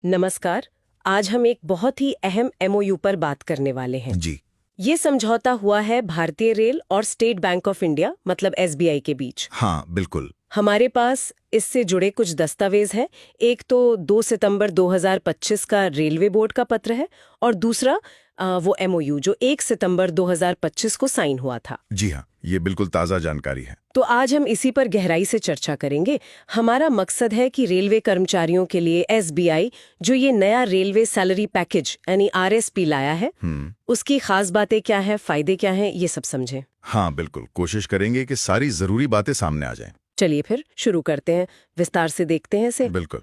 नमस्कार। आज हम एक बहुत ही अहम एमओयू पर बात करने वाले हैं। जी। ये समझौता हुआ है भारतीय रेल और स्टेट बैंक ऑफ इंडिया मतलब एसबीआई के बीच। हाँ, बिल्कुल। हमारे पास इससे जुड़े कुछ दस्तावेज हैं। एक तो 2 सितंबर 2025 का रेलवे बोर्ड का पत्र है और दूसरा वो एमओयू जो 1 सितंबर 2025 को साइन हुआ था। जी हाँ, ये बिल्कुल ताज़ा जानकारी है। तो आज हम इसी पर गहराई से चर्चा करेंगे। हमारा मकसद है कि रेलवे कर्मचारियों के लिए एसबीआई जो ये नया रेलवे सैलरी पैकेज यानी आरएसपी लाया है, उसकी खास बातें क्या है, फायदे क्या हैं, ये सब समझें। हाँ, बिल्कुल। कोशिश करेंगे कि सारी ज़रूरी बातें सामने आ जाएं। चलिए फिर शुरू करते हैं, विस्तार से देखते हैं इसे। बिल्कुल।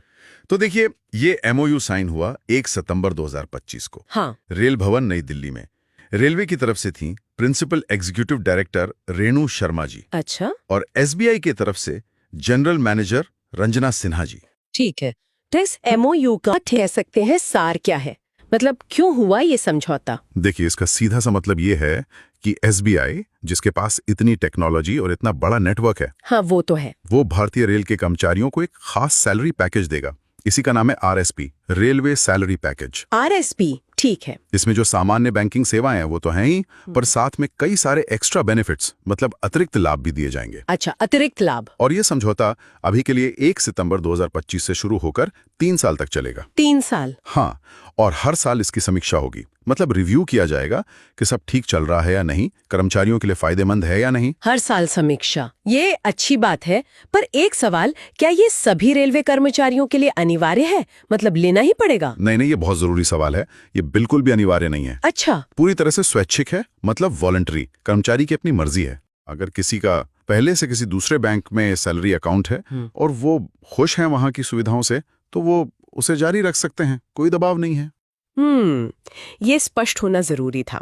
तो देखिए, ये एमओयू साइन हुआ 1 सितंबर 2025 को। हाँ। रेल भवन, नई दिल्ली में। रेलवे की तरफ से थी principal executive director Renu Sharma ji. अच्छा। और एसबीआई की तरफ से जनरल मैनेजर रंजना सिन्हा जी। ठीक है, तो इस एमओयू का कह सकते हैं सार क्या है, मतलब क्यों हुआ ये समझौता? देखिए, इसका सीधा सा मतलब ये है कि एसबीआई, जिसके पास इतनी टेक्नोलॉजी और इतना बड़ा नेटवर्क है, हाँ वो तो है, वो भारतीय रेल के कर्मचारियों को एक खास सैलरी पैकेज देगा। इसी का नाम है RSP, railway salary package. RSP, ठीक है। इसमें जो सामान्य बैंकिंग सेवाएं हैं वो तो हैं ही, पर साथ में कई सारे एक्स्ट्रा बेनिफिट्स मतलब अतिरिक्त लाभ भी दिए जाएंगे। अच्छा, अतिरिक्त लाभ। और ये समझौता अभी के लिए 1 सितंबर 2025 से शुरू होकर 3 साल तक चलेगा। 3 साल? हाँ, और हर साल इसकी समीक्षा होगी, मतलब रिव्यू किया जाएगा कि सब ठीक चल रहा है या नहीं, कर्मचारियों के लिए फायदेमंद है या नहीं। हर साल समीक्षा, ये अच्छी बात है, पर एक सवाल, क्या ये सभी रेलवे कर्मचारियों के लिए अनिवार्य है, मतलब लेना ही पड़ेगा? नहीं, ये बहुत जरूरी सवाल है। ये बिल्कुल भी अनिवार्य नहीं है। अच्छा। पूरी तरह से स्वैच्छिक है, मतलब वॉलंटरी। कर्मचारी की अपनी मर्जी है। अगर किसी का पहले से किसी दूसरे बैंक में सैलरी अकाउंट है और वो खुश है वहां की सुविधाओं से, तो वो उसे जारी रख सकते हैं, कोई दबाव नहीं है। ये स्पष्ट होना जरूरी था।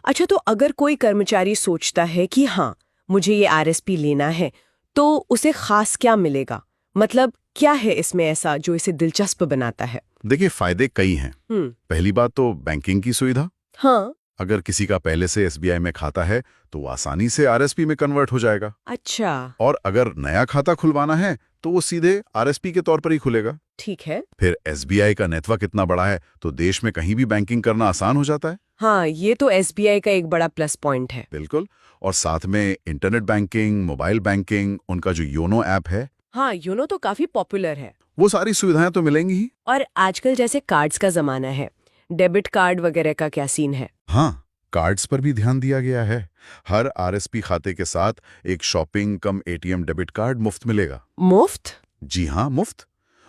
अच्छा, तो अगर कोई कर्मचारी सोचता है कि हाँ मुझे ये आरएसपी लेना है, तो उसे खास क्या मिलेगा, मतलब क्या है इसमें ऐसा जो इसे दिलचस्प बनाता है? देखिए, फायदे कई हैं। पहली बात तो बैंकिंग की सुविधा। हाँ। अगर किसी का पहले से एसबीआई में खाता है तो वो आसानी से आरएसपी में कन्वर्ट हो जाएगा। अच्छा। और अगर नया खाता खुलवाना है तो वो सीधे आरएसपी के तौर पर ही खुलेगा। ठीक है। फिर एसबीआई का नेटवर्क इतना बड़ा है तो देश में कहीं भी बैंकिंग करना आसान हो जाता है। हाँ, ये तो एसबीआई का एक बड़ा प्लस पॉइंट है। बिल्कुल। और साथ में इंटरनेट बैंकिंग, मोबाइल बैंकिंग, उनका जो योनो ऐप है, हाँ योनो तो काफी पॉपुलर है। वो सारी सुविधाएं तो मिलेंगी ही। और आजकल जैसे कार्ड्स का जमाना है, डेबिट कार्ड वगैरह का क्या सीन है? हाँ, कार्ड्स पर भी ध्यान दिया गया है। हर आरएसपी खाते के साथ एक शॉपिंग कम एटीएम डेबिट कार्ड मुफ्त मिलेगा। मुफ्त? जी हाँ, मुफ्त।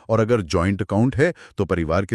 और अगर जॉइंट अकाउंट है तो परिवार के